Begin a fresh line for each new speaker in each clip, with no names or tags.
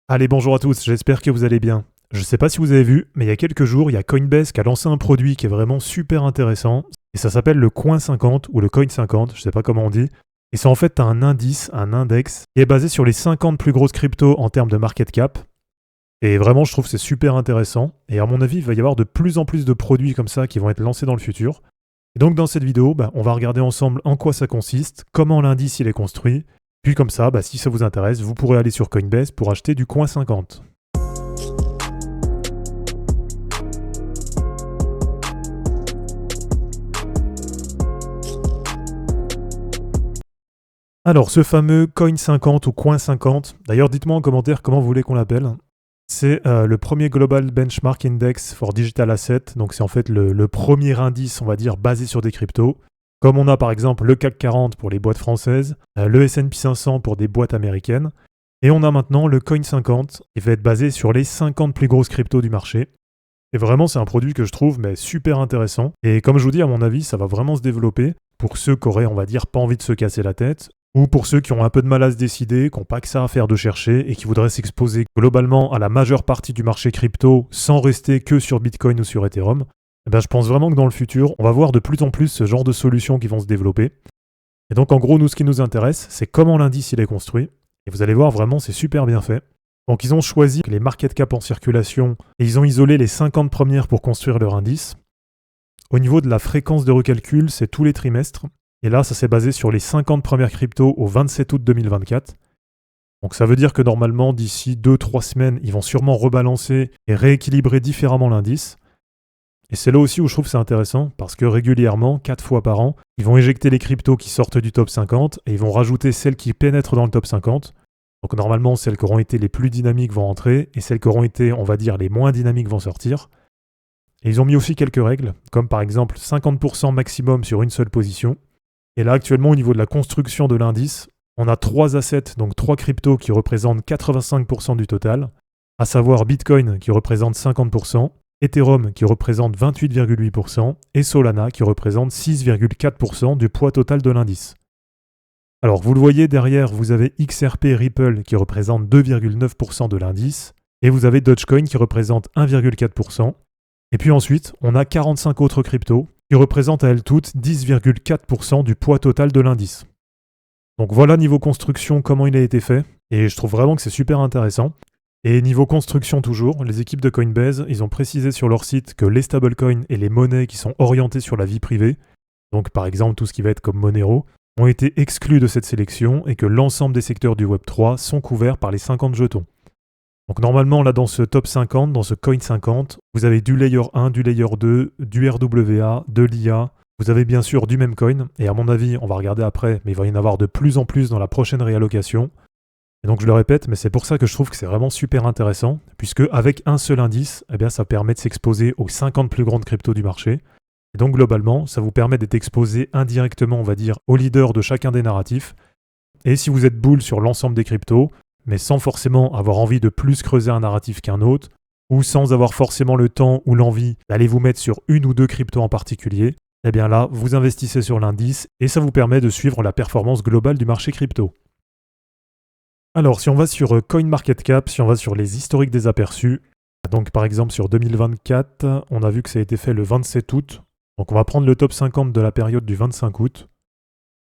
Allez, bonjour à tous, j'espère que vous allez bien. Je sais pas si vous avez vu, mais il y a quelques jours, il y a Coinbase qui a lancé un produit qui est vraiment super intéressant, et ça s'appelle le Coin 50 ou le Coin 50, je sais pas comment on dit. Et c'est en fait un indice, un index, qui est basé sur les 50 plus grosses cryptos en termes de market cap. Et vraiment, je trouve que c'est super intéressant. Et à mon avis, il va y avoir de plus en plus de produits comme ça qui vont être lancés dans le futur. Et donc dans cette vidéo, on va regarder ensemble en quoi ça consiste, comment l'indice il est construit. Puis comme ça, si ça vous intéresse, vous pourrez aller sur Coinbase pour acheter du Coin 50. Alors, ce fameux Coin 50 ou Coin 50, d'ailleurs, dites-moi en commentaire comment vous voulez qu'on l'appelle. C'est le premier Global Benchmark Index for Digital Assets. Donc, c'est en fait le premier indice, on va dire, basé sur des cryptos. Comme on a par exemple le CAC 40 pour les boîtes françaises, le S&P 500 pour des boîtes américaines. Et on a maintenant le Coin 50 qui va être basé sur les 50 plus grosses cryptos du marché. Et vraiment, c'est un produit que je trouve super intéressant. Et comme je vous dis, à mon avis, ça va vraiment se développer pour ceux qui auraient, on va dire, pas envie de se casser la tête, ou pour ceux qui ont un peu de mal à se décider, qui n'ont pas que ça à faire de chercher et qui voudraient s'exposer globalement à la majeure partie du marché crypto sans rester que sur Bitcoin ou sur Ethereum. Je pense vraiment que dans le futur, on va voir de plus en plus ce genre de solutions qui vont se développer. Et donc en gros, nous, ce qui nous intéresse, c'est comment l'indice il est construit. Et vous allez voir, vraiment, c'est super bien fait. Donc ils ont choisi les market cap en circulation et ils ont isolé les 50 premières pour construire leur indice. Au niveau de la fréquence de recalcul, c'est tous les trimestres. Et là, ça s'est basé sur les 50 premières cryptos au 27 août 2024. Donc ça veut dire que normalement, d'ici 2-3 semaines, ils vont sûrement rebalancer et rééquilibrer différemment l'indice. Et c'est là aussi où je trouve que c'est intéressant, parce que régulièrement, 4 fois par an, ils vont éjecter les cryptos qui sortent du top 50 et ils vont rajouter celles qui pénètrent dans le top 50. Donc normalement, celles qui auront été les plus dynamiques vont entrer et celles qui auront été, on va dire, les moins dynamiques vont sortir. Et ils ont mis aussi quelques règles, comme par exemple 50% maximum sur une seule position. Et là, actuellement, au niveau de la construction de l'indice, on a 3 assets, donc 3 cryptos qui représentent 85% du total, à savoir Bitcoin qui représente 50%, Ethereum qui représente 28,8% et Solana qui représente 6,4% du poids total de l'indice. Alors vous le voyez derrière, vous avez XRP Ripple qui représente 2,9% de l'indice et vous avez Dogecoin qui représente 1,4%. Et puis ensuite, on a 45 autres cryptos qui représentent à elles toutes 10,4% du poids total de l'indice. Donc voilà niveau construction comment il a été fait et je trouve vraiment que c'est super intéressant. Et niveau construction toujours, les équipes de Coinbase, ils ont précisé sur leur site que les stablecoins et les monnaies qui sont orientées sur la vie privée, donc par exemple tout ce qui va être comme Monero, ont été exclus de cette sélection et que l'ensemble des secteurs du Web3 sont couverts par les 50 jetons. Donc normalement là dans ce top 50, dans ce Coin 50, vous avez du Layer 1, du Layer 2, du RWA, de l'IA, vous avez bien sûr du Memcoin, et à mon avis, on va regarder après, mais il va y en avoir de plus en plus dans la prochaine réallocation. Et donc je le répète, mais c'est pour ça que je trouve que c'est vraiment super intéressant, puisque avec un seul indice, ça permet de s'exposer aux 50 plus grandes cryptos du marché. Et donc globalement, ça vous permet d'être exposé indirectement, on va dire, aux leaders de chacun des narratifs. Et si vous êtes bull sur l'ensemble des cryptos, mais sans forcément avoir envie de plus creuser un narratif qu'un autre, ou sans avoir forcément le temps ou l'envie d'aller vous mettre sur une ou deux cryptos en particulier, là, vous investissez sur l'indice et ça vous permet de suivre la performance globale du marché crypto. Alors, si on va sur CoinMarketCap, si on va sur les historiques des aperçus, donc par exemple sur 2024, on a vu que ça a été fait le 27 août. Donc on va prendre le top 50 de la période du 25 août.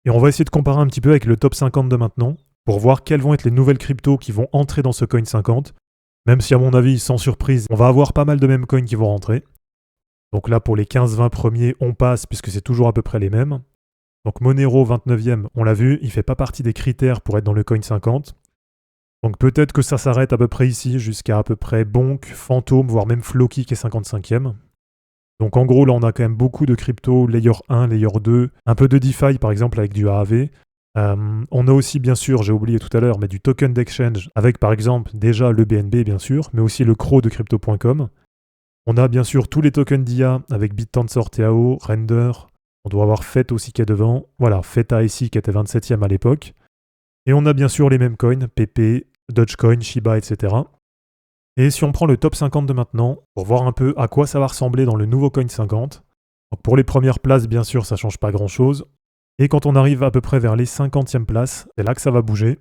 Et on va essayer de comparer un petit peu avec le top 50 de maintenant, pour voir quelles vont être les nouvelles cryptos qui vont entrer dans ce Coin 50. Même si à mon avis, sans surprise, on va avoir pas mal de mêmes coins qui vont rentrer. Donc là, pour les 15-20 premiers, on passe puisque c'est toujours à peu près les mêmes. Donc Monero, 29e, on l'a vu, il ne fait pas partie des critères pour être dans le Coin 50. Donc peut-être que ça s'arrête à peu près ici, jusqu'à peu près Bonk, Phantom, voire même Floki qui est 55e. Donc en gros, là, on a quand même beaucoup de cryptos, Layer 1, Layer 2, un peu de DeFi par exemple avec du AAV. On a aussi bien sûr, j'ai oublié tout à l'heure, mais du token d'exchange avec par exemple déjà le BNB bien sûr, mais aussi le CRO de crypto.com. On a bien sûr tous les tokens d'IA avec BitTensor TAO, Render. On doit avoir FET aussi qui est devant. Voilà, FETA ici qui était 27e à l'époque. Et on a bien sûr les mêmes coins, PP, Dogecoin, Shiba, etc. Et si on prend le top 50 de maintenant, pour voir un peu à quoi ça va ressembler dans le nouveau Coin 50, donc pour les premières places, bien sûr, ça ne change pas grand-chose. Et quand on arrive à peu près vers les 50e places, c'est là que ça va bouger.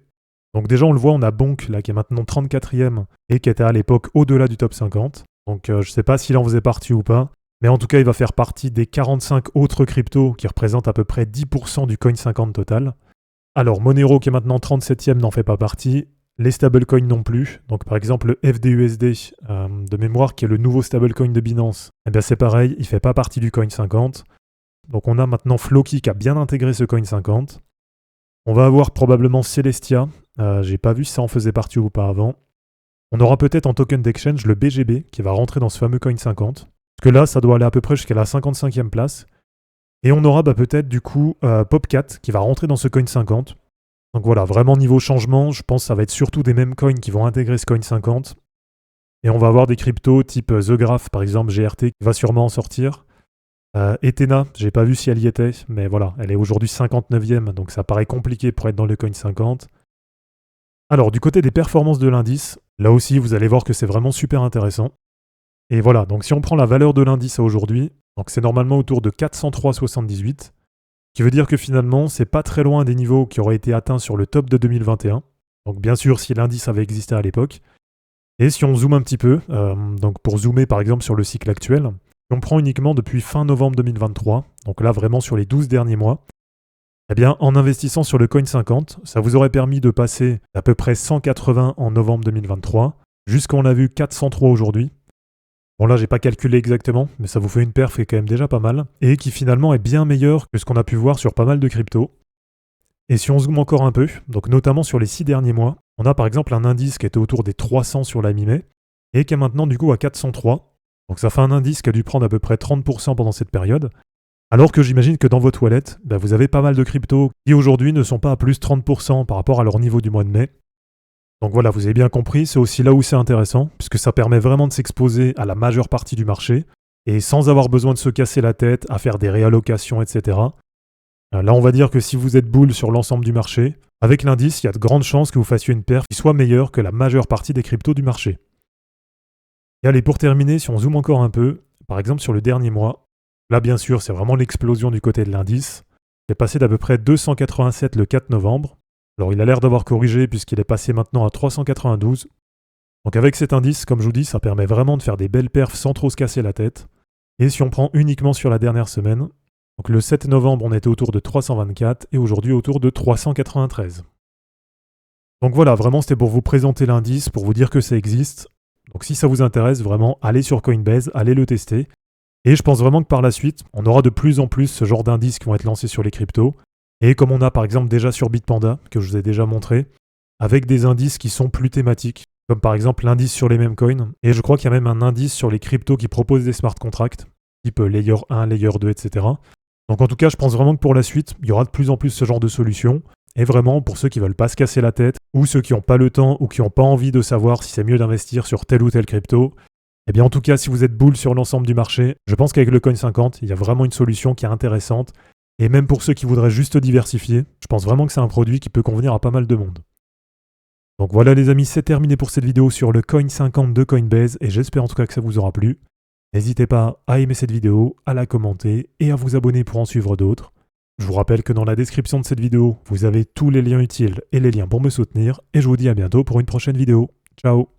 Donc déjà on le voit, on a Bonk là qui est maintenant 34e et qui était à l'époque au-delà du top 50. Donc je ne sais pas s'il en faisait partie ou pas, mais en tout cas il va faire partie des 45 autres cryptos qui représentent à peu près 10% du coin 50 total. Alors Monero qui est maintenant 37e n'en fait pas partie, les stablecoins non plus. Donc par exemple le FDUSD de mémoire qui est le nouveau stablecoin de Binance, eh bien c'est pareil, il ne fait pas partie du coin 50. Donc on a maintenant Floki qui a bien intégré ce coin 50. On va avoir probablement Celestia. J'ai pas vu si ça en faisait partie ou pas avant. On aura peut-être en token d'exchange le BGB qui va rentrer dans ce fameux coin 50. Parce que là, ça doit aller à peu près jusqu'à la 55e place. Et on aura peut-être du coup Popcat qui va rentrer dans ce coin 50. Donc voilà, vraiment niveau changement, je pense que ça va être surtout des mêmes coins qui vont intégrer ce coin 50. Et on va avoir des cryptos type The Graph par exemple, GRT qui va sûrement en sortir. Ethena, j'ai pas vu si elle y était, mais voilà, elle est aujourd'hui 59e, donc ça paraît compliqué pour être dans le coin 50. Alors, du côté des performances de l'indice, là aussi, vous allez voir que c'est vraiment super intéressant. Et voilà, donc si on prend la valeur de l'indice à aujourd'hui, donc c'est normalement autour de 403,78, ce qui veut dire que finalement, c'est pas très loin des niveaux qui auraient été atteints sur le top de 2021. Donc bien sûr, si l'indice avait existé à l'époque. Et si on zoome un petit peu, donc pour zoomer par exemple sur le cycle actuel, si on prend uniquement depuis fin novembre 2023, donc là vraiment sur les 12 derniers mois, eh bien en investissant sur le coin 50, ça vous aurait permis de passer d'à peu près 180 en novembre 2023, jusqu'à on a vu 403 aujourd'hui. Bon là j'ai pas calculé exactement, mais ça vous fait une perf qui est quand même déjà pas mal, et qui finalement est bien meilleure que ce qu'on a pu voir sur pas mal de cryptos. Et si on zoome encore un peu, donc notamment sur les 6 derniers mois, on a par exemple un indice qui était autour des 300 sur la mi-mai, et qui est maintenant du coup à 403. Donc ça fait un indice qui a dû prendre à peu près 30% pendant cette période. Alors que j'imagine que dans votre wallet, vous avez pas mal de cryptos qui aujourd'hui ne sont pas à plus 30% par rapport à leur niveau du mois de mai. Donc voilà, vous avez bien compris, c'est aussi là où c'est intéressant, puisque ça permet vraiment de s'exposer à la majeure partie du marché, et sans avoir besoin de se casser la tête à faire des réallocations, etc. Là, on va dire que si vous êtes bull sur l'ensemble du marché, avec l'indice, il y a de grandes chances que vous fassiez une perf qui soit meilleure que la majeure partie des cryptos du marché. Et allez, pour terminer, si on zoome encore un peu, par exemple sur le dernier mois, là bien sûr c'est vraiment l'explosion du côté de l'indice. Il est passé d'à peu près 287 le 4 novembre. Alors il a l'air d'avoir corrigé puisqu'il est passé maintenant à 392. Donc avec cet indice, comme je vous dis, ça permet vraiment de faire des belles perfs sans trop se casser la tête. Et si on prend uniquement sur la dernière semaine, donc le 7 novembre on était autour de 324 et aujourd'hui autour de 393. Donc voilà, vraiment c'était pour vous présenter l'indice, pour vous dire que ça existe. Donc si ça vous intéresse, vraiment, allez sur Coinbase, allez le tester. Et je pense vraiment que par la suite, on aura de plus en plus ce genre d'indices qui vont être lancés sur les cryptos. Et comme on a par exemple déjà sur Bitpanda, que je vous ai déjà montré, avec des indices qui sont plus thématiques, comme par exemple l'indice sur les mêmes coins. Et je crois qu'il y a même un indice sur les cryptos qui proposent des smart contracts, type Layer 1, Layer 2, etc. Donc en tout cas, je pense vraiment que pour la suite, il y aura de plus en plus ce genre de solutions. Et vraiment, pour ceux qui veulent pas se casser la tête, ou ceux qui n'ont pas le temps, ou qui n'ont pas envie de savoir si c'est mieux d'investir sur tel ou tel crypto, eh bien en tout cas, si vous êtes bull sur l'ensemble du marché, je pense qu'avec le Coin 50, il y a vraiment une solution qui est intéressante. Et même pour ceux qui voudraient juste diversifier, je pense vraiment que c'est un produit qui peut convenir à pas mal de monde. Donc voilà les amis, c'est terminé pour cette vidéo sur le Coin 50 de Coinbase, et j'espère en tout cas que ça vous aura plu. N'hésitez pas à aimer cette vidéo, à la commenter, et à vous abonner pour en suivre d'autres. Je vous rappelle que dans la description de cette vidéo, vous avez tous les liens utiles et les liens pour me soutenir, et je vous dis à bientôt pour une prochaine vidéo. Ciao!